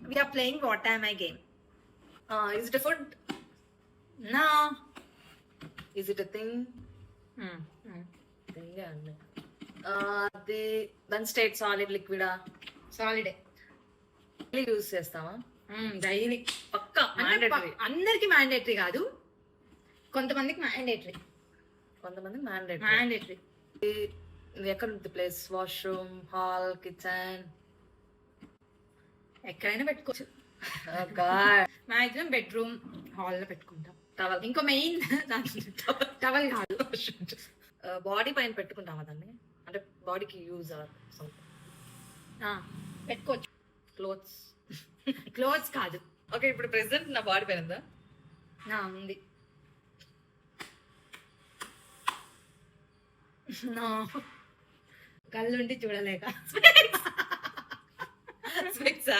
We are playing What Am I game. Is it a food? No. Is it a thing? Thing అండి. దాని state solid లిక్విడా? Solid. Use చేస్తావా? Daily పక్కా mandatory. అందరికి mandatory కాదు, కొంతమందికి mandatory. కొంతమంది mandatory. Mandatory. ఎక్కడ ఉంది ప్లేస్? వాష్రూమ్, హాల్, కిచెన్, ఎక్కడైనా పెట్టుకోవచ్చు. మాక్సిమం బెడ్రూమ్, హాల్ లో పెట్టుకుంటాం. టవల్. ఇంకో మెయిన్ టవల్ కాదు, బాడీ పైన పెట్టుకుంటామా దాన్ని? అంటే బాడీకి యూజ్ పెట్టుకోవచ్చు. క్లోత్స్. క్లోత్స్ కాదు. ఓకే, ఇప్పుడు ప్రెసెంట్ నా బాడీ పైన ఉందా? ఉంది. కళ్ళుండి చూడలేక. స్పెక్సా?